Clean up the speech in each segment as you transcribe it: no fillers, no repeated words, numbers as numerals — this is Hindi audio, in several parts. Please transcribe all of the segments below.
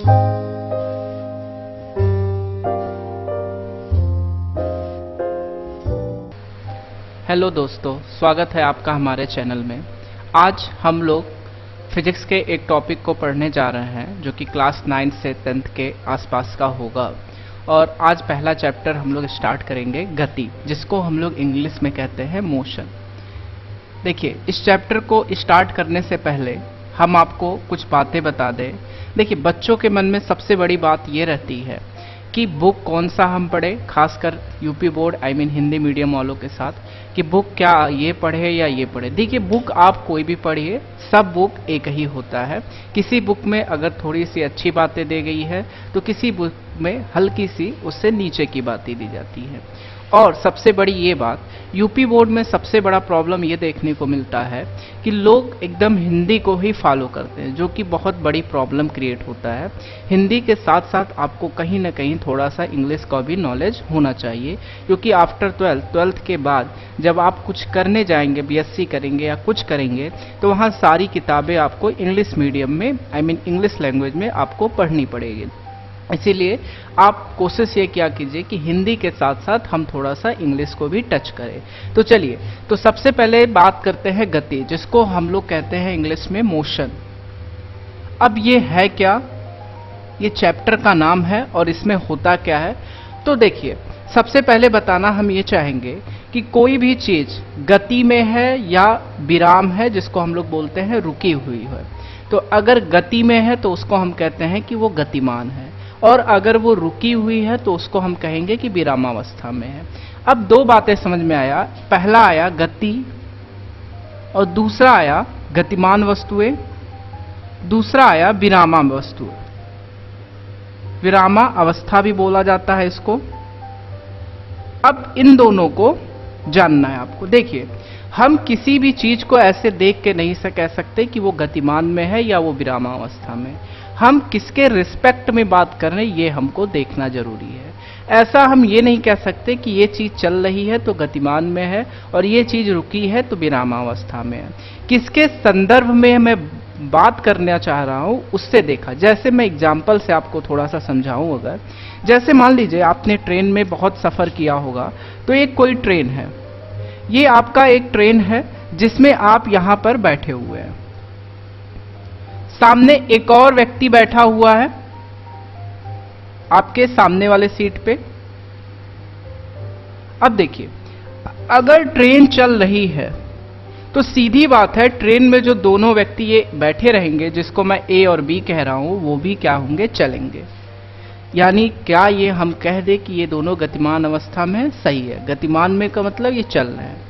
हेलो दोस्तों, स्वागत है आपका हमारे चैनल में। आज हम लोग फिजिक्स के एक टॉपिक को पढ़ने जा रहे हैं जो कि क्लास 9 से 10th के आसपास का होगा। और आज पहला चैप्टर हम लोग स्टार्ट करेंगे गति, जिसको हम लोग इंग्लिश में कहते हैं मोशन। देखिए, इस चैप्टर को स्टार्ट करने से पहले हम आपको कुछ बातें बता दें। देखिए, बच्चों के मन में सबसे बड़ी बात ये रहती है कि बुक कौन सा हम पढ़े, खासकर यूपी बोर्ड हिंदी मीडियम वालों के साथ, कि बुक क्या ये पढ़े या ये पढ़े। देखिए, बुक आप कोई भी पढ़िए, सब बुक एक ही होता है। किसी बुक में अगर थोड़ी सी अच्छी बातें दी गई है तो किसी बुक में हल्की सी उससे नीचे की बातें दी जाती है। और सबसे बड़ी ये बात, यूपी बोर्ड में सबसे बड़ा प्रॉब्लम ये देखने को मिलता है कि लोग एकदम हिंदी को ही फॉलो करते हैं, जो कि बहुत बड़ी प्रॉब्लम क्रिएट होता है। हिंदी के साथ साथ आपको कहीं ना कहीं थोड़ा सा इंग्लिश का भी नॉलेज होना चाहिए, क्योंकि आफ्टर 12th के बाद जब आप कुछ करने जाएंगे, बीएससी करेंगे या कुछ करेंगे, तो वहाँ सारी किताबें आपको इंग्लिश मीडियम में इंग्लिश लैंग्वेज में आपको पढ़नी पड़ेगी। इसीलिए आप कोशिश ये क्या कीजिए कि हिंदी के साथ साथ हम थोड़ा सा इंग्लिश को भी टच करें। तो चलिए, तो सबसे पहले बात करते हैं गति, जिसको हम लोग कहते हैं इंग्लिश में मोशन। अब ये है क्या, ये चैप्टर का नाम है और इसमें होता क्या है। तो देखिए, सबसे पहले बताना हम ये चाहेंगे कि कोई भी चीज गति में है या विराम है, जिसको हम लोग बोलते हैं रुकी हुई है। तो अगर गति में है तो उसको हम कहते हैं कि वो गतिमान है, और अगर वो रुकी हुई है तो उसको हम कहेंगे कि विरामावस्था में है। अब दो बातें समझ में आया, पहला आया गति और दूसरा आया गतिमान वस्तुएं, दूसरा आया विरामा वस्तुएं। विरामा अवस्था भी बोला जाता है इसको। अब इन दोनों को जानना है आपको। देखिए, हम किसी भी चीज को ऐसे देख के नहीं कह सकते कि वो गतिमान में है या वो विरामावस्था में। हम किसके रिस्पेक्ट में बात कर रहे हैं ये हमको देखना जरूरी है। ऐसा हम ये नहीं कह सकते कि ये चीज चल रही है तो गतिमान में है और ये चीज रुकी है तो विरामावस्था में है। किसके संदर्भ में मैं बात करना चाह रहा हूं उससे देखा। जैसे मैं एग्जाम्पल से आपको थोड़ा सा समझाऊं, अगर जैसे मान लीजिए आपने ट्रेन में बहुत सफर किया होगा, तो एक कोई ट्रेन है, ये आपका एक ट्रेन है जिसमें आप यहां पर बैठे हुए हैं, सामने एक और व्यक्ति बैठा हुआ है आपके सामने वाले सीट पे। अब देखिए, अगर ट्रेन चल रही है तो सीधी बात है, ट्रेन में जो दोनों व्यक्ति ये बैठे रहेंगे, जिसको मैं ए और बी कह रहा हूं, वो भी क्या होंगे, चलेंगे। यानी क्या ये हम कह दे कि ये दोनों गतिमान अवस्था में है? सही है। गतिमान में का मतलब ये चल रहे हैं।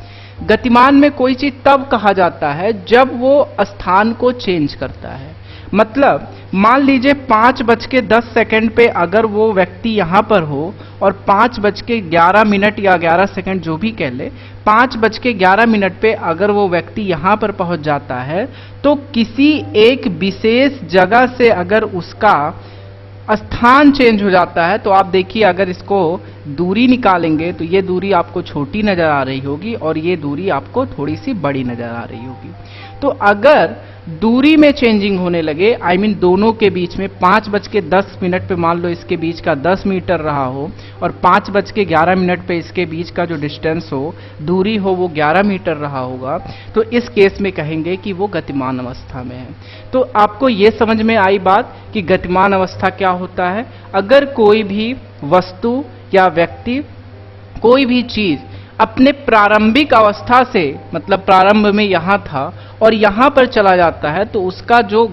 गतिमान में कोई चीज तब कहा जाता है जब वो स्थान को चेंज करता है। मतलब मान लीजिए 5:10 पे अगर वो व्यक्ति यहां पर हो और 5:11 या 11 सेकंड जो भी कह ले, 5:11 पे अगर वो व्यक्ति यहां पर पहुंच जाता है, तो किसी एक विशेष जगह से अगर उसका स्थान चेंज हो जाता है, तो आप देखिए, अगर इसको दूरी निकालेंगे तो ये दूरी आपको छोटी नजर आ रही होगी और ये दूरी आपको थोड़ी सी बड़ी नजर आ रही होगी। तो अगर दूरी में चेंजिंग होने लगे, दोनों के बीच में 5:10 पे मान लो इसके बीच का 10 मीटर रहा हो और 5:11 पे इसके बीच का जो डिस्टेंस हो, दूरी हो, वो 11 मीटर रहा होगा, तो इस केस में कहेंगे कि वो गतिमान अवस्था में है। तो आपको ये समझ में आई बात कि गतिमान अवस्था क्या होता है। अगर कोई भी वस्तु या व्यक्ति, कोई भी चीज अपने प्रारंभिक अवस्था से, मतलब प्रारंभ में यहां था और यहां पर चला जाता है, तो उसका जो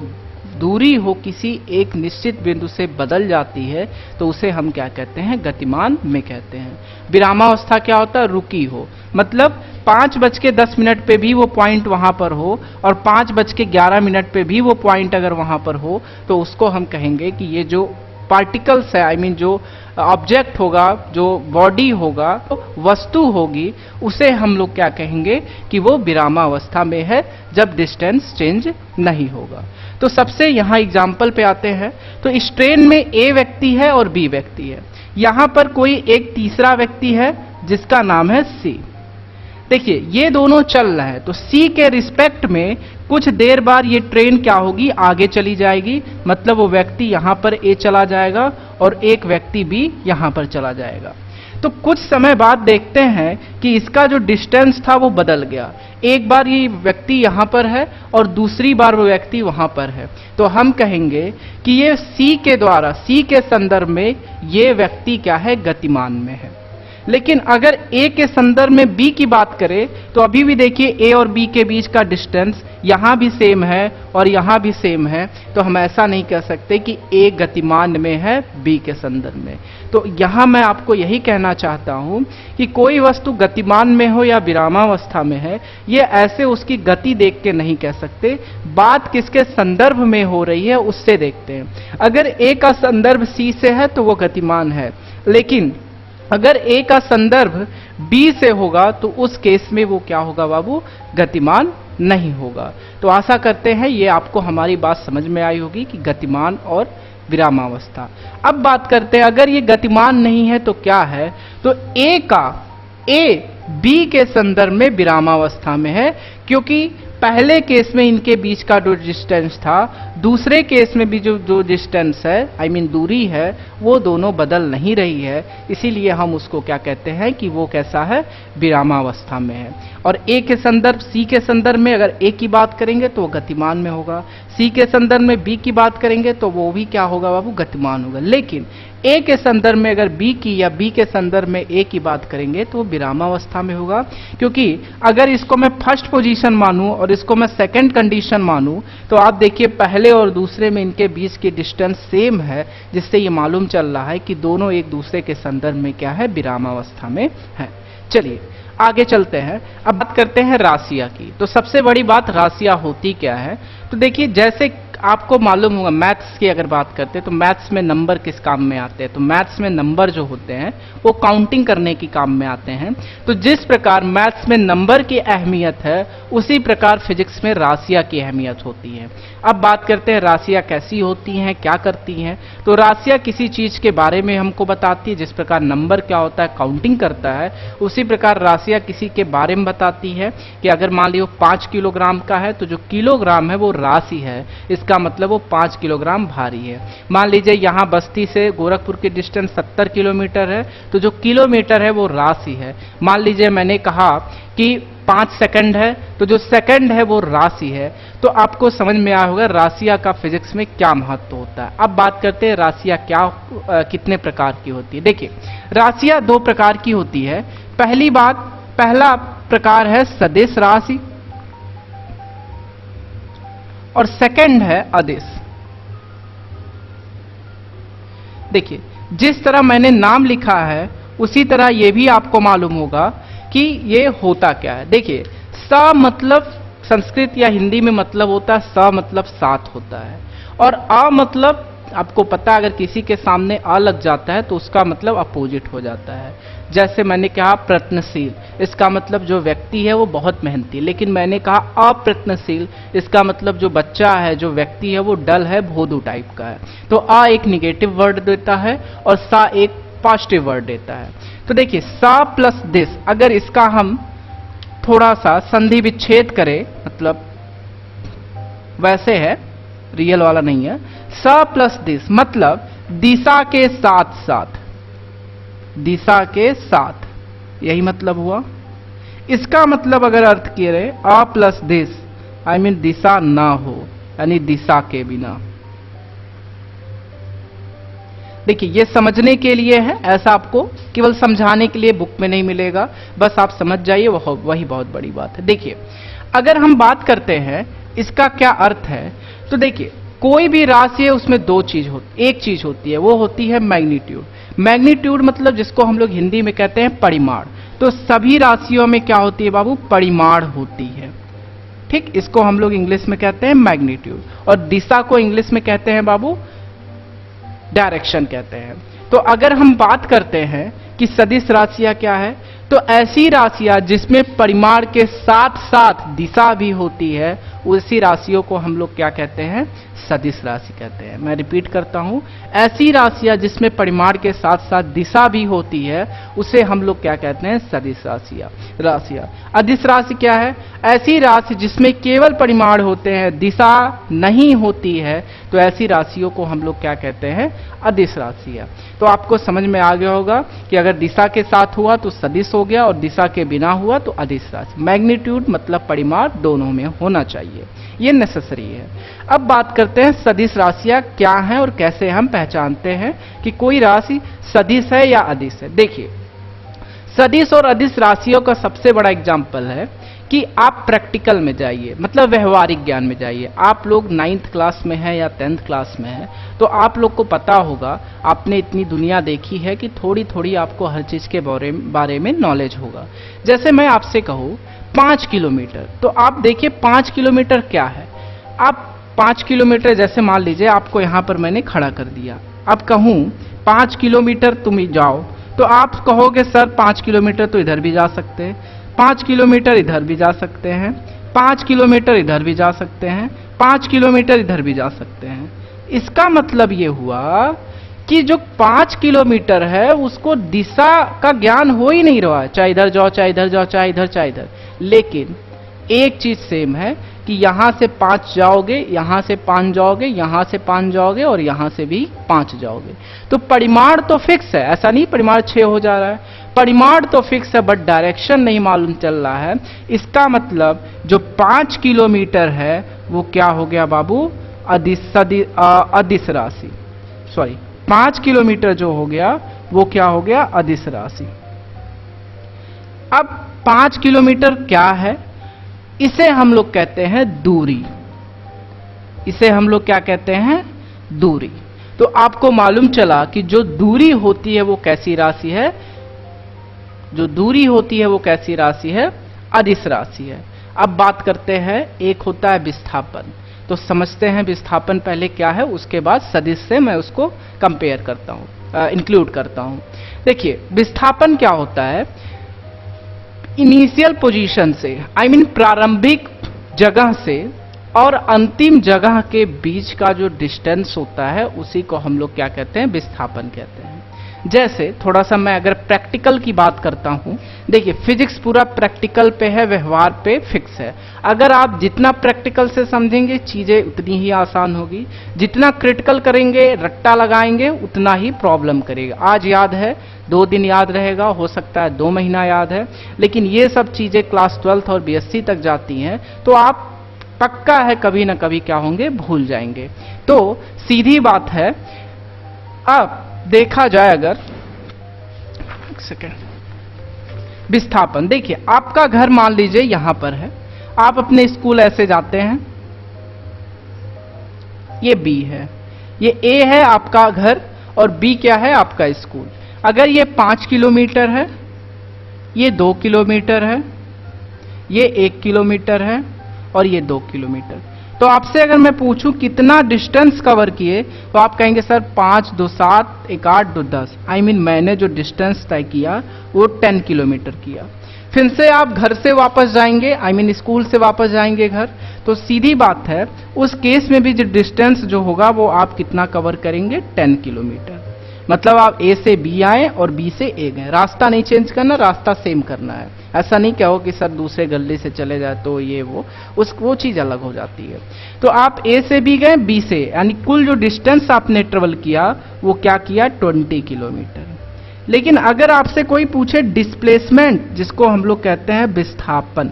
दूरी हो किसी एक निश्चित बिंदु से बदल जाती है, तो उसे हम क्या कहते हैं, गतिमान में कहते हैं। विरामावस्था क्या होता है, रुकी हो, मतलब 5:10 पे भी वो पॉइंट वहां पर हो और 5:11 पे भी वो पॉइंट अगर वहां पर हो, तो उसको हम कहेंगे कि ये जो पार्टिकल्स है, जो ऑब्जेक्ट होगा, जो बॉडी होगा, तो वस्तु होगी, उसे हम लोग क्या कहेंगे कि वो विरामावस्था में है, जब डिस्टेंस चेंज नहीं होगा। तो सबसे यहां एग्जाम्पल पे आते हैं। तो इस ट्रेन में ए व्यक्ति है और बी व्यक्ति है, यहां पर कोई एक तीसरा व्यक्ति है जिसका नाम है सी। देखिए ये दोनों चल रहे हैं, तो C के रिस्पेक्ट में कुछ देर बाद ये ट्रेन क्या होगी, आगे चली जाएगी, मतलब वो व्यक्ति यहां पर A चला जाएगा और एक व्यक्ति B यहां पर चला जाएगा। तो कुछ समय बाद देखते हैं कि इसका जो डिस्टेंस था वो बदल गया। एक बार ये व्यक्ति यहां पर है और दूसरी बार वो व्यक्ति वहां पर है, तो हम कहेंगे कि ये C के द्वारा, C के संदर्भ में ये व्यक्ति क्या है, गतिमान में है। लेकिन अगर A के संदर्भ में B की बात करें तो अभी भी देखिए A और B के बीच का डिस्टेंस यहां भी सेम है और यहां भी सेम है, तो हम ऐसा नहीं कह सकते कि A गतिमान में है B के संदर्भ में। तो यहां मैं आपको यही कहना चाहता हूं कि कोई वस्तु गतिमान में हो या विरामावस्था में है, ये ऐसे उसकी गति देख के नहीं कह सकते, बात किसके संदर्भ में हो रही है उससे देखते हैं। अगर A का संदर्भ C से है तो वो गतिमान है, लेकिन अगर A का संदर्भ B से होगा तो उस केस में वो क्या होगा बाबू, गतिमान नहीं होगा। तो आशा करते हैं ये आपको हमारी बात समझ में आई होगी कि गतिमान और विरामावस्था। अब बात करते हैं अगर ये गतिमान नहीं है तो क्या है, तो A B के संदर्भ में विरामावस्था में है, क्योंकि पहले केस में इनके बीच का जो डिस्टेंस था, दूसरे केस में भी जो डिस्टेंस है, दूरी है, वो दोनों बदल नहीं रही है, इसीलिए हम उसको क्या कहते हैं कि वो कैसा है, विरामावस्था में है। और A के संदर्भ, C के संदर्भ में अगर A की बात करेंगे तो वो गतिमान में होगा, C के संदर्भ में B की बात करेंगे तो वो भी क्या होगा बाबू, गतिमान होगा। लेकिन A के संदर्भ में अगर B की या B के संदर्भ में A की बात करेंगे तो वो विरामावस्था में होगा, क्योंकि अगर इसको मैं फर्स्ट पोजीशन मानूं और इसको मैं सेकंड कंडीशन मानूं तो आप देखिए पहले और दूसरे में इनके बीच की डिस्टेंस सेम है, जिससे ये मालूम चल रहा है कि दोनों एक दूसरे के संदर्भ में क्या है, विरामावस्था में है। चलिए आगे चलते हैं, अब बात करते हैं राशियां की। तो सबसे बड़ी बात राशियां होती क्या है, तो देखिए जैसे आपको मालूम होगा मैथ्स की अगर बात करते हैं तो मैथ्स में नंबर किस काम में आते हैं, तो मैथ्स में नंबर जो होते हैं वो काउंटिंग करने की काम में आते हैं। तो जिस प्रकार मैथ्स में नंबर की अहमियत है उसी प्रकार फिजिक्स में राशियां की अहमियत होती है। अब बात करते हैं राशियां कैसी होती हैं, क्या करती हैं। तो राशियां किसी चीज के बारे में हमको बताती है, जिस प्रकार नंबर क्या होता है, काउंटिंग करता है, उसी प्रकार राशियां किसी के बारे में बताती है कि अगर मान लियो 5 किलोग्राम का है तो जो किलोग्राम है वो राशि है, इसका मतलब वो 5 किलोग्राम भारी है। मान लीजिए यहाँ बस्ती से गोरखपुर की डिस्टेंस 70 किलोमीटर है, तो जो किलोमीटर है वो राशि है। मान लीजिए मैंने कहा कि 5 सेकंड है, तो जो सेकंड है वो राशि है। तो आपको समझ में आया होगा राशियां का फिजिक्स में क्या महत्व होता है। अब बात करते हैं राशियां कितने प्रकार की होती है। देखिए राशियां 2 प्रकार की होती है। पहला प्रकार है सदिश राशि और सेकंड है अदिश। देखिए जिस तरह मैंने नाम लिखा है उसी तरह यह भी आपको मालूम होगा कि ये होता क्या है। देखिए स मतलब संस्कृत या हिंदी में मतलब होता है, स मतलब 7 होता है, और अ मतलब आपको पता है अगर किसी के सामने अ लग जाता है तो उसका मतलब अपोजिट हो जाता है। जैसे मैंने कहा प्रयत्नशील, इसका मतलब जो व्यक्ति है वो बहुत मेहनती, लेकिन मैंने कहा अप्रयत्नशील, इसका मतलब जो बच्चा है, जो व्यक्ति है वो डल है, भोदू टाइप का है। तो अ एक निगेटिव वर्ड देता है और सा एक पॉजिटिव वर्ड देता है। तो देखिए सा प्लस दिस, अगर इसका हम थोड़ा सा संधि विच्छेद करें, मतलब वैसे है, रियल वाला नहीं है। सा प्लस दिस मतलब दिशा के साथ साथ, दिशा के साथ, यही मतलब हुआ। इसका मतलब अगर अर्थ किए रहे अ प्लस दिस दिशा ना हो, यानी दिशा के बिना। देखिए ये समझने के लिए है, ऐसा आपको केवल समझाने के लिए बुक में नहीं मिलेगा, बस आप समझ जाइए, वही बहुत बड़ी बात है। देखिए अगर हम बात करते हैं इसका क्या अर्थ है, तो देखिए कोई भी राशि है उसमें एक चीज होती है, वो होती है मैग्नीट्यूड। मैग्नीट्यूड मतलब जिसको हम लोग हिंदी में कहते हैं परिमाण। तो सभी राशियों में क्या होती है बाबू, परिमाण होती है। ठीक, इसको हम लोग इंग्लिश में कहते हैं मैग्नीट्यूड, और दिशा को इंग्लिश में कहते हैं बाबू डायरेक्शन कहते हैं। तो अगर हम बात करते हैं कि सदिश राशियां क्या है, तो ऐसी राशियां जिसमें परिमाण के साथ साथ दिशा भी होती है उसी राशियों को हम लोग क्या कहते हैं, सदिश राशि कहते हैं। मैं रिपीट करता हूं, ऐसी राशियां जिसमें परिमाण के साथ साथ दिशा भी होती है उसे हम लोग क्या कहते हैं, सदिश राशियां। अदिश राशि क्या है, ऐसी राशि जिसमें केवल परिमाण होते हैं, दिशा नहीं होती है, तो ऐसी राशियों को हम लोग क्या कहते हैं, अदिश राशियां। तो आपको समझ में आ गया होगा कि अगर दिशा के साथ हुआ तो सदिश हो गया और दिशा के बिना हुआ तो अदिश राशि। मैग्नीट्यूड मतलब परिमाण दोनों में होना चाहिए, ये नेसेसरी है। अब बात करते हैं सदिश राशियां क्या हैं और कैसे हम पहचानते हैं कि कोई राशि सदिश है या अदिश है। देखिए, सदिश और अदिश राशियों का सबसे बड़ा एग्जाम्पल है कि आप प्रैक्टिकल में जाइए, मतलब व्यवहारिक ज्ञान में जाइए। आप लोग 9th क्लास में हैं या 10th क्लास में हैं, तो आप लोग को पता होगा, आपने इतनी दुनिया देखी है कि थोड़ी थोड़ी आपको हर चीज के बारे में नॉलेज होगा। जैसे मैं आपसे कहूँ 5 किलोमीटर, तो आप देखिए 5 किलोमीटर क्या है। आप 5 किलोमीटर, जैसे मान लीजिए आपको यहां पर मैंने खड़ा कर दिया, अब कहूं 5 किलोमीटर तुम जाओ, तो आप कहोगे सर 5 किलोमीटर तो इधर भी जा सकते हैं, 5 किलोमीटर इधर भी जा सकते हैं, 5 किलोमीटर इधर भी जा सकते हैं, 5 किलोमीटर इधर भी जा सकते हैं। इसका मतलब ये हुआ कि जो 5 किलोमीटर है उसको दिशा का ज्ञान हो ही नहीं रहा है, चाहे इधर जाओ, चाहे इधर जाओ, चाहे इधर, चाहे इधर। लेकिन एक चीज सेम है कि यहां से 5 जाओगे, यहां से 5 जाओगे, यहां से 5 जाओगे और यहां से भी 5 जाओगे। तो परिमाण तो फिक्स है, ऐसा नहीं परिमाण 6 हो जा रहा है, परिमाण तो फिक्स है, बट डायरेक्शन नहीं मालूम चल रहा है। इसका मतलब जो 5 किलोमीटर है वो क्या हो गया बाबू, अदिश राशि। सॉरी, 5 किलोमीटर जो हो गया वो क्या हो गया, अदिश राशि। अब 5 किलोमीटर क्या है, इसे हम लोग कहते हैं दूरी। इसे हम लोग क्या कहते हैं, दूरी। तो आपको मालूम चला कि जो दूरी होती है वो कैसी राशि है, जो दूरी होती है वो कैसी राशि है, अदिश राशि है। अब बात करते हैं, एक होता है विस्थापन। तो समझते हैं विस्थापन पहले क्या है, उसके बाद सदिश से मैं उसको कंपेयर करता हूं, इंक्लूड करता हूं। देखिए, विस्थापन क्या होता है, इनिशियल पोजीशन से, आई मीन प्रारंभिक जगह से और अंतिम जगह के बीच का जो डिस्टेंस होता है उसी को हम लोग क्या कहते हैं, विस्थापन कहते हैं। जैसे थोड़ा सा मैं अगर प्रैक्टिकल की बात करता हूं, देखिए फिजिक्स पूरा प्रैक्टिकल पे है, व्यवहार पे फिक्स है। अगर आप जितना प्रैक्टिकल से समझेंगे चीजें उतनी ही आसान होगी, जितना क्रिटिकल करेंगे, रट्टा लगाएंगे, उतना ही प्रॉब्लम करेगा। आज याद है, 2 दिन याद रहेगा, हो सकता है 2 महीना याद है, लेकिन ये सब चीजें क्लास 12th और BSc तक जाती हैं तो आप पक्का है कभी ना कभी क्या होंगे, भूल जाएंगे। तो सीधी बात है, अब देखा जाए अगर, एक सेकेंड, विस्थापन देखिए, आपका घर मान लीजिए यहां पर है, आप अपने स्कूल ऐसे जाते हैं, ये B है, ये A है आपका घर और B क्या है, आपका स्कूल। अगर ये 5 किलोमीटर है, ये 2 किलोमीटर है, ये 1 किलोमीटर है और ये 2 किलोमीटर। तो आपसे अगर मैं पूछूं कितना डिस्टेंस कवर किए, तो आप कहेंगे सर 5 2 7 1 8 2 10, आई मीन मैंने जो डिस्टेंस तय किया वो 10 किलोमीटर किया। फिर से आप घर से वापस जाएंगे, आई मीन स्कूल से वापस जाएंगे घर, तो सीधी बात है उस केस में भी जो डिस्टेंस जो होगा वो आप कितना कवर करेंगे, 10 किलोमीटर। मतलब आप A से B आए और B से A गए, रास्ता नहीं चेंज करना, रास्ता सेम करना है। ऐसा नहीं कहो कि सर दूसरे गली से चले जाए तो ये वो चीज अलग हो जाती है। तो आप A से B गए, B से, यानी कुल जो डिस्टेंस आपने ट्रेवल किया वो क्या किया, 20 किलोमीटर। लेकिन अगर आपसे कोई पूछे डिस्प्लेसमेंट, जिसको हम लोग कहते हैं विस्थापन,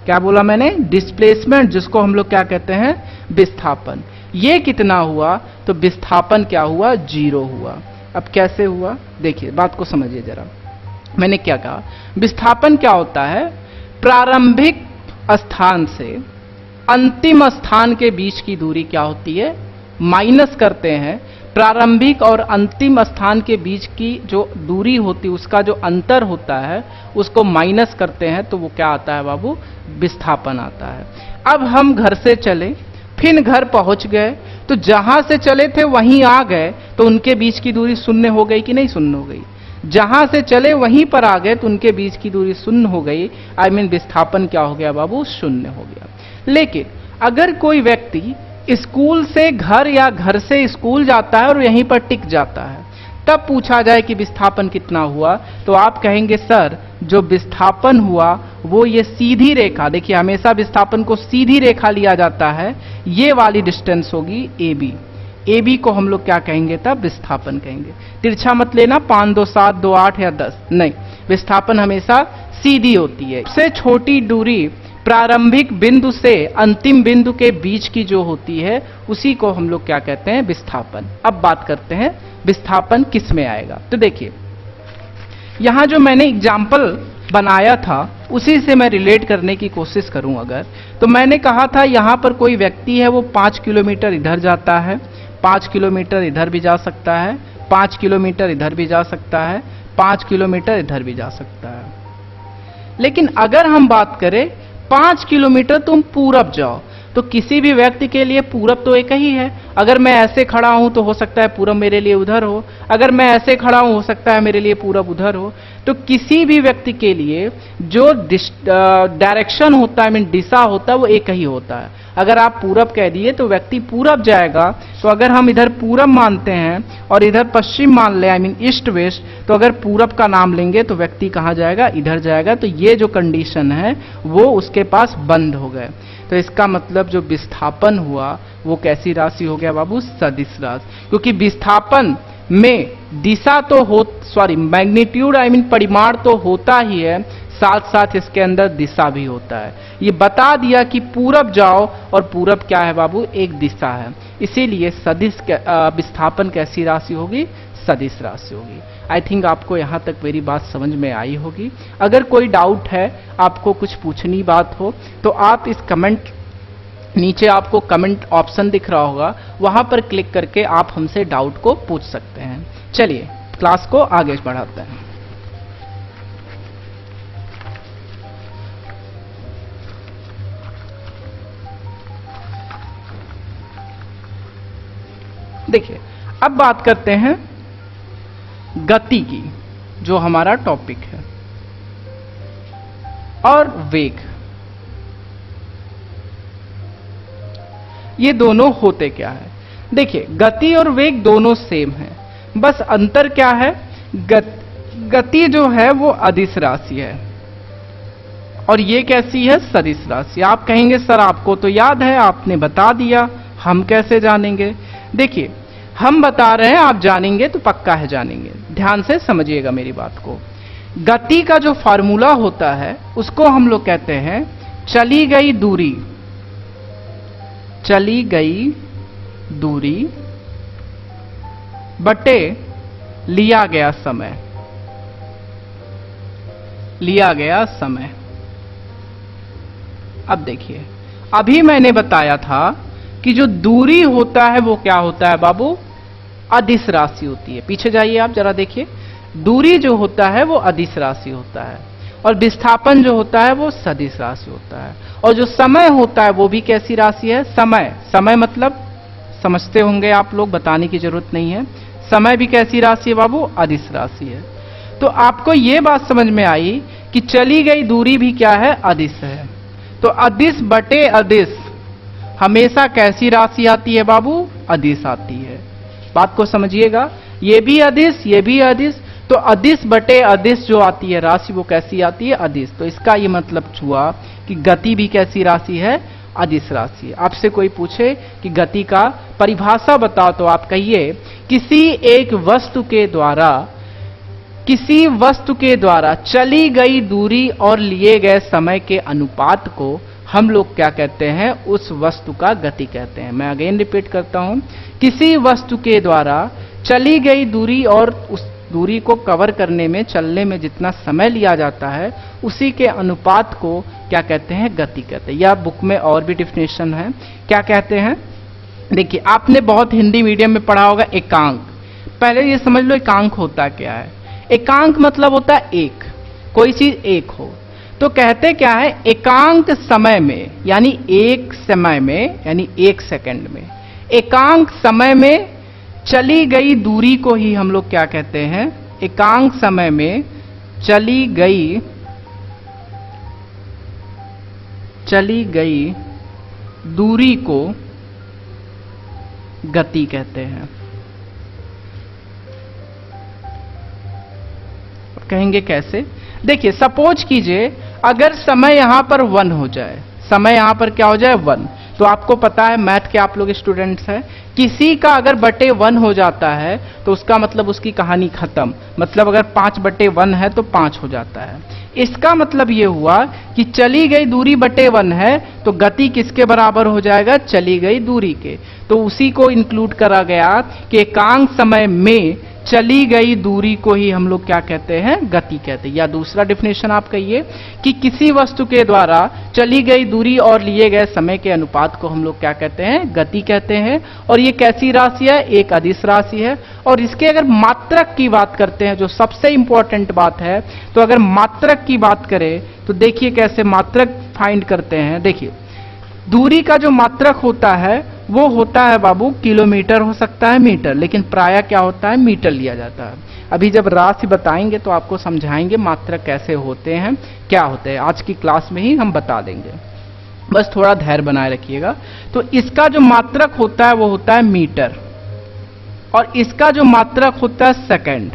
क्या बोला मैंने, डिस्प्लेसमेंट, जिसको हम लोग क्या कहते हैं, विस्थापन, ये कितना हुआ, तो विस्थापन क्या हुआ, 0 हुआ। अब कैसे हुआ, देखिए बात को समझिए जरा। मैंने क्या कहा, विस्थापन क्या होता है, प्रारंभिक स्थान से अंतिम स्थान के बीच की दूरी क्या होती है, माइनस करते हैं। प्रारंभिक और अंतिम स्थान के बीच की जो दूरी होती है, उसका जो अंतर होता है, उसको माइनस करते हैं, तो वो क्या आता है बाबू, विस्थापन आता है। अब हम घर से चले, फिर घर पहुंच गए, तो जहां से चले थे वहीं आ गए, तो उनके बीच की दूरी शून्य हो गई कि नहीं, शून्य हो गई। जहां से चले वहीं पर आ गए तो उनके बीच की दूरी शून्य हो गई, आई मीन विस्थापन क्या हो गया बाबू, शून्य हो गया। लेकिन अगर कोई व्यक्ति स्कूल से घर या घर से स्कूल जाता है और यहीं पर टिक जाता है, तब पूछा जाए कि विस्थापन कितना हुआ, तो आप कहेंगे सर जो विस्थापन हुआ वो ये सीधी रेखा, देखिए हमेशा विस्थापन को सीधी रेखा लिया जाता है, ये वाली डिस्टेंस होगी AB। AB को हम लोग क्या कहेंगे तब? विस्थापन कहेंगे। तिरछा मत लेना 5, 2, 7, 2, 8 या 10, नहीं, विस्थापन हमेशा सीधी होती है। सबसे छोटी दूरी प्रारंभिक बिंदु से अंतिम बिंदु के बीच की जो होती है उसी को हम लोग क्या कहते हैं? विस्थापन। अब बात करते हैं विस्थापन किस में आएगा। तो देखिए यहां जो मैंने एग्जाम्पल बनाया था उसी से मैं रिलेट करने की कोशिश करूं अगर, तो मैंने कहा था यहां पर कोई व्यक्ति है वो 5 किलोमीटर इधर जाता है, 5 किलोमीटर इधर भी जा सकता है, 5 किलोमीटर इधर भी जा सकता है, 5 किलोमीटर इधर भी जा सकता है। लेकिन अगर हम बात करें 5 किलोमीटर तुम पूरब जाओ, तो किसी भी व्यक्ति के लिए पूरब तो एक ही है। अगर मैं ऐसे खड़ा हूं तो हो सकता है पूरब मेरे लिए उधर हो, अगर मैं ऐसे खड़ा हूं हो सकता है मेरे लिए पूरब उधर हो। तो किसी भी व्यक्ति के लिए जो डायरेक्शन होता है, मीन दिशा होता है, वो एक ही होता है। अगर आप पूरब कह दिए तो व्यक्ति पूरब जाएगा, तो अगर हम इधर पूरब मानते हैं और इधर पश्चिम मान ले, आई मीन ईस्ट वेस्ट, तो अगर पूरब का नाम लेंगे तो व्यक्ति कहां जाएगा? इधर जाएगा। तो ये जो कंडीशन है वो उसके पास बंद हो गए। तो इसका मतलब जो विस्थापन हुआ वो कैसी राशि हो गया बाबू? सदिश राशि। क्योंकि विस्थापन में दिशा तो मैग्नीट्यूड आई मीन परिमाण तो होता ही है, साथ साथ इसके अंदर दिशा भी होता है। ये बता दिया कि पूरब जाओ, और पूरब क्या है बाबू? एक दिशा है। इसीलिए सदिश विस्थापन कैसी राशि होगी? सदिश राशि होगी। आई थिंक आपको यहां तक मेरी बात समझ में आई होगी। अगर कोई डाउट है, आपको कुछ पूछनी बात हो, तो आप इस कमेंट, नीचे आपको कमेंट ऑप्शन दिख रहा होगा, वहां पर क्लिक करके आप हमसे डाउट को पूछ सकते हैं। चलिए क्लास को आगे बढ़ाते हैं। देखिए अब बात करते हैं गति की, जो हमारा टॉपिक है, और वेग। ये दोनों होते क्या है? देखिए गति और वेग दोनों सेम है, बस अंतर क्या है? गति जो है वो अदिश राशि है और ये कैसी है? सदिश राशि। आप कहेंगे सर आपको तो याद है, आपने बता दिया, हम कैसे जानेंगे? देखिए हम बता रहे हैं, आप जानेंगे तो पक्का है जानेंगे। ध्यान से समझिएगा मेरी बात को। गति का जो फार्मूला होता है उसको हम लोग कहते हैं चली गई दूरी, चली गई दूरी बटे लिया गया समय, लिया गया समय। अब देखिए अभी मैंने बताया था कि जो दूरी होता है वो क्या होता है बाबू? अदिश राशि होती है। पीछे जाइए आप जरा देखिए, दूरी जो होता है वो अदिश राशि होता है और विस्थापन जो होता है वो सदिश राशि होता है। और जो समय होता है वो भी कैसी राशि है? समय। समय मतलब समझते होंगे आप लोग, बताने की जरूरत नहीं है। समय भी कैसी राशि है बाबू? अदिश राशि है। तो आपको ये बात समझ में आई कि चली गई दूरी भी क्या है? अदिश है। तो अदिश बटे अदिश हमेशा कैसी राशि आती है बाबू? अदिश आती है। बात को समझिएगा, ये भी अदिश, ये भी अदिश, तो अदिश बटे अदिश जो आती है राशि वो कैसी आती है? अदिश। तो इसका ये मतलब हुआ कि गति भी कैसी राशि है? अदिश राशि। आपसे कोई पूछे कि गति का परिभाषा बताओ, तो आप कहिए किसी एक वस्तु के द्वारा, किसी वस्तु के द्वारा चली गई दूरी और लिए गए समय के अनुपात को हम लोग क्या कहते हैं? उस वस्तु का गति कहते हैं। मैं अगेन रिपीट करता हूं, किसी वस्तु के द्वारा चली गई दूरी और उस दूरी को कवर करने में, चलने में जितना समय लिया जाता है उसी के अनुपात को क्या कहते हैं? गति कहते हैं। या बुक में और भी डिफिनेशन है, क्या कहते हैं? देखिए आपने बहुत हिंदी मीडियम में पढ़ा होगा एकांक। पहले ये समझ लो एकांक होता क्या है। एकांक मतलब होता है एक, कोई चीज एक हो। तो कहते क्या है? एकांक समय में, यानी एक समय में, यानी एक सेकंड में, एकांक समय में चली गई दूरी को ही हम लोग क्या कहते हैं? एकांक समय में चली गई दूरी को गति कहते हैं। कहेंगे कैसे? देखिए, सपोज कीजिए अगर समय यहां पर 1 हो जाए, समय यहां पर क्या हो जाए 1, तो आपको पता है मैथ के आप लोग स्टूडेंट्स हैं, किसी का अगर बटे 1 हो जाता है तो उसका मतलब उसकी कहानी खत्म। मतलब अगर 5/1 है तो 5 हो जाता है। इसका मतलब यह हुआ कि चली गई दूरी बटे 1 है तो गति किसके बराबर हो जाएगा? चली गई दूरी के। तो उसी को इंक्लूड करा गया कि एकांक समय में चली गई दूरी को ही हम लोग क्या कहते हैं? गति कहते हैं। या दूसरा डेफिनेशन आप कहिए कि किसी वस्तु के द्वारा चली गई दूरी और लिए गए समय के अनुपात को हम लोग क्या कहते हैं? गति कहते हैं। और ये कैसी राशि है? एक अदिश राशि है। और इसके अगर मात्रक की बात करते हैं, जो सबसे इंपॉर्टेंट बात है, तो अगर मात्रक की बात करें तो देखिए कैसे मात्रक फाइंड करते हैं। देखिए, दूरी का जो मात्रक होता है वो होता है बाबू किलोमीटर, हो सकता है मीटर, लेकिन प्रायः क्या होता है? मीटर लिया जाता है। अभी जब राशि बताएंगे तो आपको समझाएंगे मात्रक कैसे होते हैं, क्या होते हैं। आज की क्लास में ही हम बता देंगे, बस थोड़ा धैर्य बनाए रखिएगा। तो इसका जो मात्रक होता है वो होता है मीटर, और इसका जो मात्रक होता है सेकंड।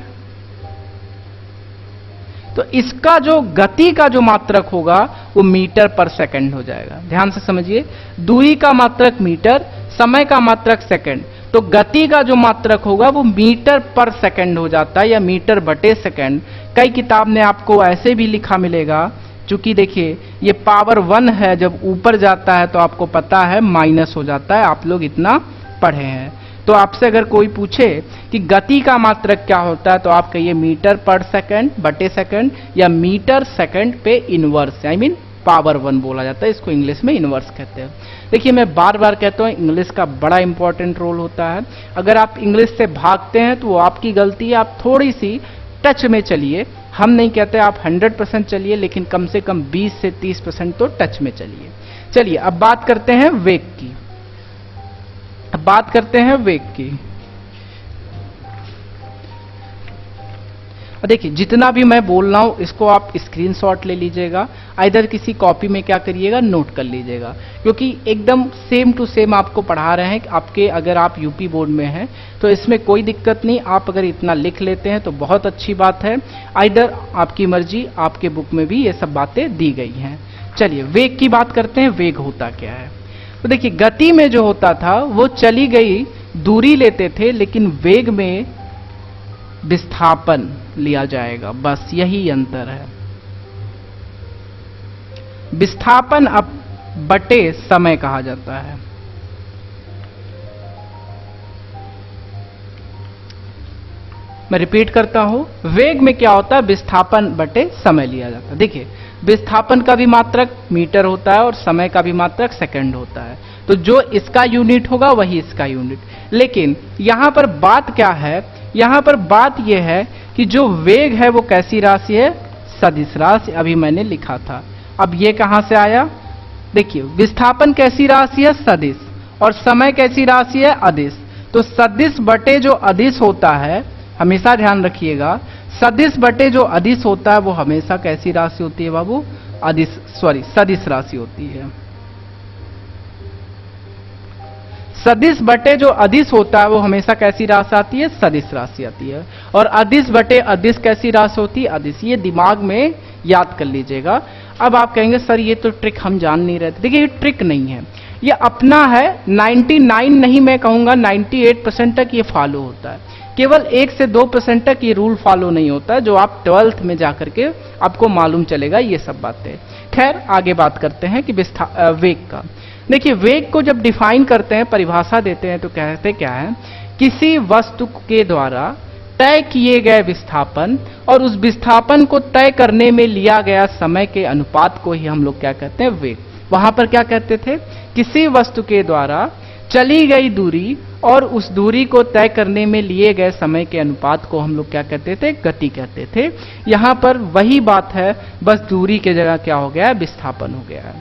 तो इसका जो गति का जो मात्रक होगा वो मीटर पर सेकंड हो जाएगा। ध्यान से समझिए, दूरी का मात्रक मीटर, समय का मात्रक सेकंड, तो गति का जो मात्रक होगा वो मीटर पर सेकंड हो जाता है, या मीटर बटे सेकंड। कई किताब ने आपको ऐसे भी लिखा मिलेगा, चूंकि देखिए ये पावर 1 है, जब ऊपर जाता है तो आपको पता है माइनस हो जाता है, आप लोग इतना पढ़े हैं। तो आपसे अगर कोई पूछे कि गति का मात्रक क्या होता है तो आप कहिए मीटर पर सेकंड बटे सेकंड, या मीटर सेकंड पे इनवर्स, आई मीन पावर 1 बोला जाता है, इसको इंग्लिश में इनवर्स कहते हैं। देखिए, मैं बार बार कहता हूं इंग्लिश का बड़ा इंपॉर्टेंट रोल होता है। अगर आप इंग्लिश से भागते हैं तो वो आपकी गलती है, आप थोड़ी सी टच में चलिए। हम नहीं कहते आप 100% चलिए, लेकिन कम से कम 20 से 30% तो टच में चलिए। चलिए अब बात करते हैं वेग की। अब बात करते हैं वेग की। देखिए, जितना भी मैं बोल रहा हूं इसको आप स्क्रीनशॉट ले लीजिएगा, आइदर किसी कॉपी में क्या करिएगा, नोट कर लीजिएगा, क्योंकि एकदम सेम टू सेम आपको पढ़ा रहे हैं। आपके अगर आप यूपी बोर्ड में हैं तो इसमें कोई दिक्कत नहीं, आप अगर इतना लिख लेते हैं तो बहुत अच्छी बात है। आइदर आपकी मर्जी, आपके बुक में भी ये सब बातें दी गई हैं। चलिए वेग की बात करते हैं। वेग होता क्या है? तो देखिए, गति में जो होता था वो चली गई दूरी लेते थे, लेकिन वेग में विस्थापन लिया जाएगा, बस यही अंतर है। विस्थापन अब बटे समय कहा जाता है। मैं रिपीट करता हूं, वेग में क्या होता है? विस्थापन बटे समय लिया जाता है। देखिए, विस्थापन का भी मात्रक मीटर होता है और समय का भी मात्रक सेकंड होता है, तो जो इसका यूनिट होगा वही इसका यूनिट। लेकिन यहां पर बात क्या है? यहां पर बात यह है कि जो वेग है वो कैसी राशि है? सदिश राशि। अभी मैंने लिखा था। अब ये कहां से आया? देखिए, विस्थापन कैसी राशि है? सदिश। और समय कैसी राशि है? अदिश। तो सदिश बटे जो अदिश होता है, हमेशा ध्यान रखिएगा, सदिश बटे जो अदिश होता है वो हमेशा कैसी राशि होती है बाबू? सदिश राशि होती है। सदिश बटे जो अदिश होता है वो हमेशा कैसी राशि आती है? सदिश राशि आती है। और अदिश बटे अदिश कैसी राशि होती है? अदिश। ये दिमाग में याद कर लीजिएगा। अब आप कहेंगे सर ये तो ट्रिक हम जान नहीं रहे थे। देखिए, ये ट्रिक नहीं है, ये अपना है। 99 नहीं, मैं कहूंगा 98% तक ये फॉलो होता है। केवल 1 से 2% तक ये रूल फॉलो नहीं होता है, जो आप 12th में जाकर के आपको मालूम चलेगा ये सब बातें। खैर, आगे बात करते हैं कि वेग का। देखिए, वेग को जब डिफाइन करते हैं, परिभाषा देते हैं, तो कहते क्या है? किसी वस्तु के द्वारा तय किए गए विस्थापन और उस विस्थापन को तय करने में लिया गया समय के अनुपात को ही हम लोग क्या कहते हैं? वेग। वहां पर क्या कहते थे? किसी वस्तु के द्वारा चली गई दूरी और उस दूरी को तय करने में लिए गए समय के अनुपात को हम लोग क्या कहते थे? गति कहते थे। यहां पर वही बात है, बस दूरी के जगह क्या हो गया है? विस्थापन हो गया है।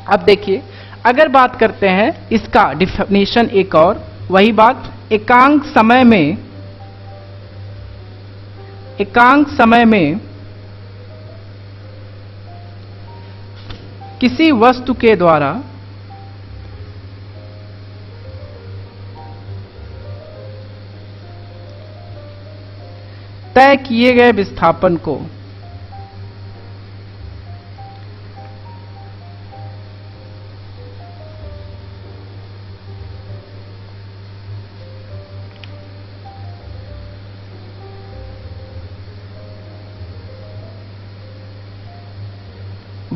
अब देखिए, अगर बात करते हैं इसका डिफिनेशन एक और, वही बात, एकांक समय में किसी वस्तु के द्वारा तय किए गए विस्थापन को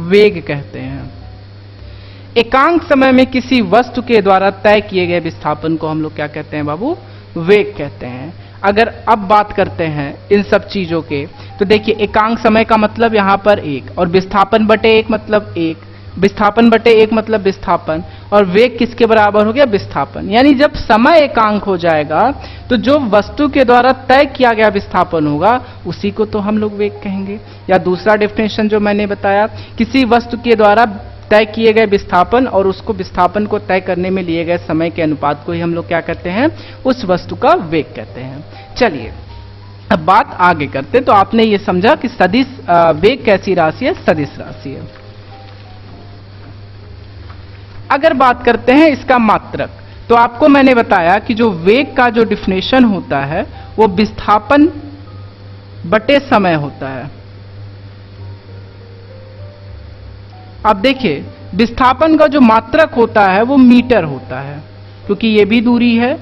वेग कहते हैं। एकांक समय में किसी वस्तु के द्वारा तय किए गए विस्थापन को हम लोग क्या कहते हैं बाबू? वेग कहते हैं। अगर अब बात करते हैं इन सब चीजों के, तो देखिए एकांक समय का मतलब यहां पर एक, और विस्थापन बटे एक मतलब एक, विस्थापन बटे एक मतलब विस्थापन, और वेग किसके बराबर हो गया? विस्थापन। यानी जब समय एकांक हो जाएगा तो जो वस्तु के द्वारा तय किया गया विस्थापन होगा उसी को तो हम लोग वेग कहेंगे। या दूसरा डेफिनेशन जो मैंने बताया, किसी वस्तु के द्वारा तय किए गए विस्थापन और उसको विस्थापन को तय करने में लिए गए समय के अनुपात को ही हम लोग क्या कहते हैं? उस वस्तु का वेग कहते हैं। चलिए अब बात आगे करते। तो आपने ये समझा कि सदिश वेग कैसी राशि है? सदिश राशि है। अगर बात करते हैं इसका मात्रक, तो आपको मैंने बताया कि जो वेग का जो डिफिनेशन होता है वो विस्थापन बटे समय होता है। अब देखिए विस्थापन का जो मात्रक होता है वो मीटर होता है, क्योंकि ये भी दूरी है,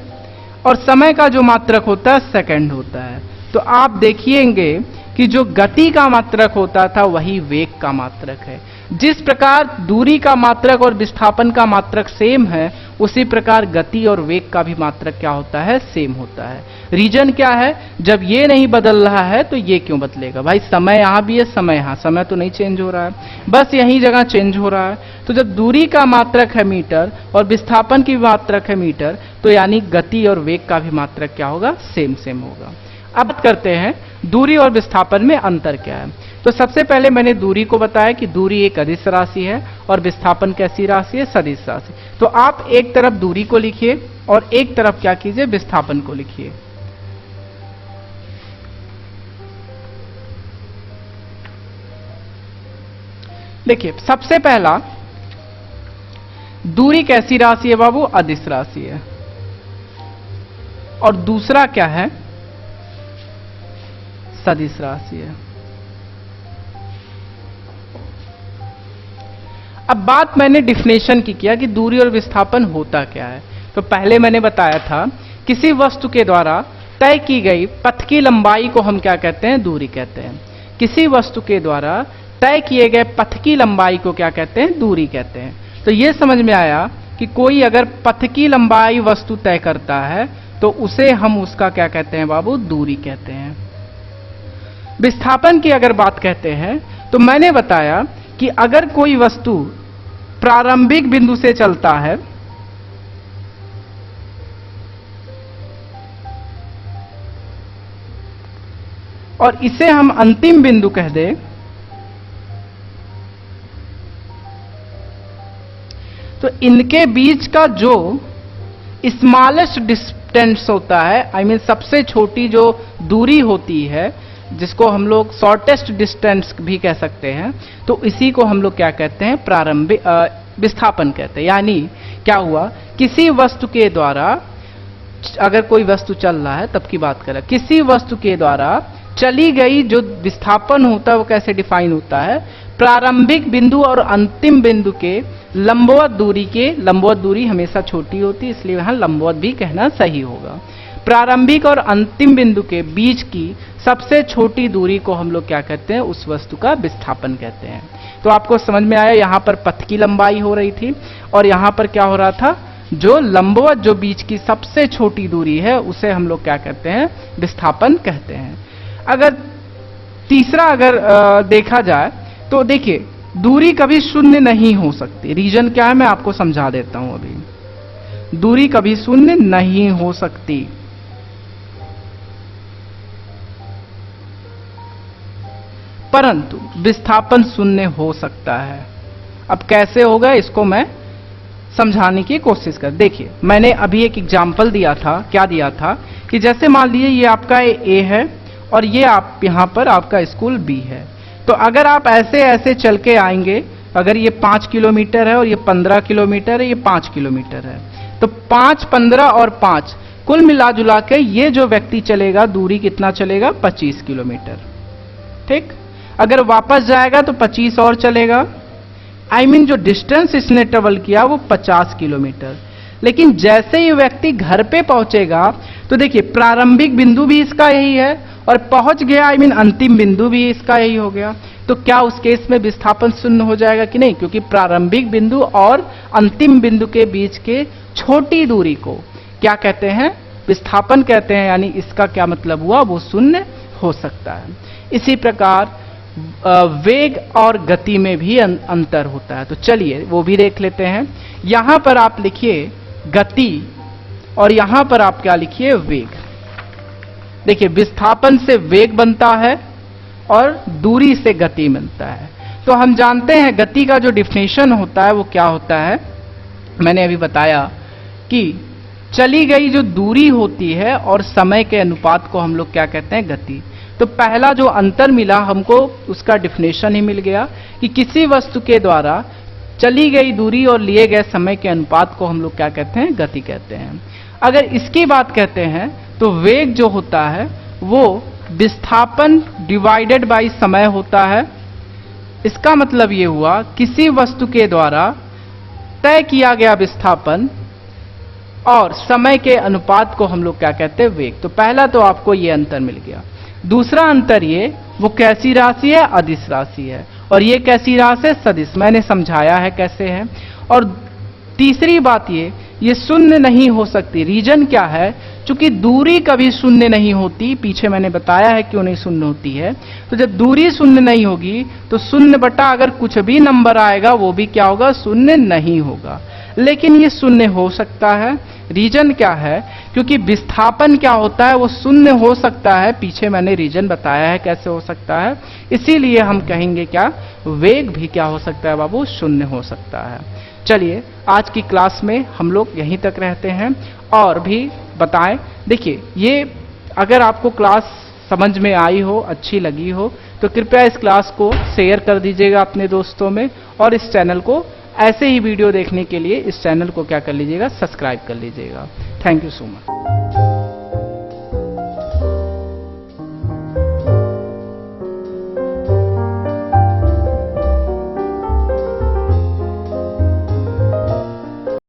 और समय का जो मात्रक होता है सेकंड होता है। तो आप देखिएंगे कि जो गति का मात्रक होता था वही वेग का मात्रक है। जिस प्रकार दूरी का मात्रक और विस्थापन का मात्रक सेम है, उसी प्रकार गति और वेग का भी मात्रक क्या होता है? सेम होता है। रीजन क्या है? जब ये नहीं बदल रहा है तो ये क्यों बदलेगा? भाई समय यहां भी है, समय यहां, समय तो नहीं चेंज हो रहा है, बस यही जगह चेंज हो रहा है। तो जब दूरी का मात्रक है मीटर और विस्थापन की मात्रक है मीटर, तो यानी गति और वेग का भी मात्रक क्या होगा? सेम सेम होगा। अब बात करते हैं दूरी और विस्थापन में अंतर क्या है। तो सबसे पहले मैंने दूरी को बताया कि दूरी एक अदिश राशि है और विस्थापन कैसी राशि है? सदिश राशि। तो आप एक तरफ दूरी को लिखिए और एक तरफ क्या कीजिए? विस्थापन को लिखिए। देखिए सबसे पहला, दूरी कैसी राशि है बाबू? अदिश राशि है। और दूसरा क्या है? सदिश राशि है। अब बात मैंने डिफिनेशन की किया कि दूरी और विस्थापन होता क्या है। तो पहले मैंने बताया था किसी वस्तु के द्वारा तय की गई पथ की लंबाई को हम क्या कहते हैं? दूरी कहते हैं। किसी वस्तु के द्वारा तय किए गए पथ की लंबाई को क्या कहते हैं? दूरी कहते हैं। तो यह समझ में आया कि कोई अगर पथ की लंबाई वस्तु तय करता है तो उसे हम उसका क्या कहते हैं बाबू? दूरी कहते हैं। विस्थापन की अगर बात कहते हैं तो मैंने बताया कि अगर कोई वस्तु प्रारंभिक बिंदु से चलता है और इसे हम अंतिम बिंदु कह दें, तो इनके बीच का जो स्मॉलेस्ट डिस्टेंस होता है, आई मीन सबसे छोटी जो दूरी होती है, जिसको हम लोग शॉर्टेस्ट डिस्टेंस भी कह सकते हैं, तो इसी को हम लोग क्या कहते हैं? प्रारंभिक विस्थापन कहते हैं। यानी क्या हुआ? किसी वस्तु के द्वारा, अगर कोई वस्तु चल रहा है तब की बात करें, किसी वस्तु के द्वारा चली गई जो विस्थापन होता है वो कैसे डिफाइन होता है? प्रारंभिक बिंदु और अंतिम बिंदु के लंबवत दूरी के, लंबवत दूरी हमेशा छोटी होती है इसलिए वहां लंबवत भी कहना सही होगा। प्रारंभिक और अंतिम बिंदु के बीच की सबसे छोटी दूरी को हम लोग क्या कहते हैं? उस वस्तु का विस्थापन कहते हैं। तो आपको समझ में आया, यहां पर पथ की लंबाई हो रही थी और यहां पर क्या हो रहा था? जो लंबवत जो बीच की सबसे छोटी दूरी है उसे हम लोग क्या कहते हैं? विस्थापन कहते हैं। अगर तीसरा अगर देखा जाए तो देखिए दूरी कभी शून्य नहीं हो सकती। रीजन क्या है मैं आपको समझा देता हूं। अभी दूरी कभी शून्य नहीं हो सकती, परंतु विस्थापन शून्य हो सकता है। अब कैसे होगा इसको मैं समझाने की कोशिश कर। देखिए मैंने अभी एक एग्जाम्पल दिया था। क्या दिया था कि जैसे मान लीजिए ये आपका ए है और ये आप यहां पर आपका स्कूल बी है। तो अगर आप ऐसे ऐसे चल के आएंगे, अगर ये 5 किलोमीटर है और ये 15 किलोमीटर है, ये 5 किलोमीटर है, तो 5, 15 और 5 कुल मिला जुला के ये जो व्यक्ति चलेगा दूरी कितना चलेगा, 25 किलोमीटर। ठीक, अगर वापस जाएगा तो 25 और चलेगा। I mean, जो डिस्टेंस इसने ट्रेवल किया वो 50 किलोमीटर। लेकिन जैसे ही व्यक्ति घर पे पहुंचेगा तो देखिए प्रारंभिक बिंदु भी इसका यही है और पहुंच गया, I mean, अंतिम बिंदु भी इसका यही हो गया। तो क्या उस केस में विस्थापन शून्य हो जाएगा कि नहीं, क्योंकि प्रारंभिक बिंदु और अंतिम बिंदु के बीच के छोटी दूरी को क्या कहते हैं, विस्थापन कहते हैं। यानी इसका क्या मतलब हुआ, वो शून्य हो सकता है। इसी प्रकार वेग और गति में भी अंतर होता है। तो चलिए वो भी देख लेते हैं। यहां पर आप लिखिए गति और यहां पर आप क्या लिखिए, वेग। देखिए विस्थापन से वेग बनता है और दूरी से गति मिलता है। तो हम जानते हैं गति का जो डिफिनेशन होता है वो क्या होता है, मैंने अभी बताया कि चली गई जो दूरी होती है और समय के अनुपात को हम लोग क्या कहते हैं, गति। तो पहला जो अंतर मिला हमको उसका डिफिनेशन ही मिल गया कि किसी वस्तु के द्वारा चली गई दूरी और लिए गए समय के अनुपात को हम लोग क्या कहते हैं, गति कहते हैं। अगर इसकी बात कहते हैं तो वेग जो होता है वो विस्थापन डिवाइडेड बाय समय होता है। इसका मतलब ये हुआ किसी वस्तु के द्वारा तय किया गया विस्थापन और समय के अनुपात को हम लोग क्या कहते हैं, वेग। तो पहला तो आपको ये अंतर मिल गया। दूसरा अंतर ये, वो कैसी राशि है, अदिश राशि है। और ये कैसी राशि है, सदिश। मैंने समझाया है कैसे है। और तीसरी बात ये शून्य नहीं हो सकती। रीजन क्या है, चूंकि दूरी कभी शून्य नहीं होती, पीछे मैंने बताया है क्यों नहीं शून्य होती है। तो जब दूरी शून्य नहीं होगी तो शून्य बटा अगर कुछ भी नंबर आएगा वो भी क्या होगा, शून्य नहीं होगा। लेकिन ये शून्य हो सकता है। रीजन क्या है, क्योंकि विस्थापन क्या होता है, वो शून्य हो सकता है। पीछे मैंने रीजन बताया है कैसे हो सकता है। इसीलिए हम कहेंगे क्या, वेग भी क्या हो सकता है बाबू, शून्य हो सकता है। चलिए आज की क्लास में हम लोग यहीं तक रहते हैं और भी बताएं। देखिए ये अगर आपको क्लास समझ में आई हो, अच्छी लगी हो, तो कृपया इस क्लास को शेयर कर दीजिएगा अपने दोस्तों में। और इस चैनल को ऐसे ही वीडियो देखने के लिए इस चैनल को क्या कर लीजिएगा, सब्सक्राइब कर लीजिएगा। Thank you so much.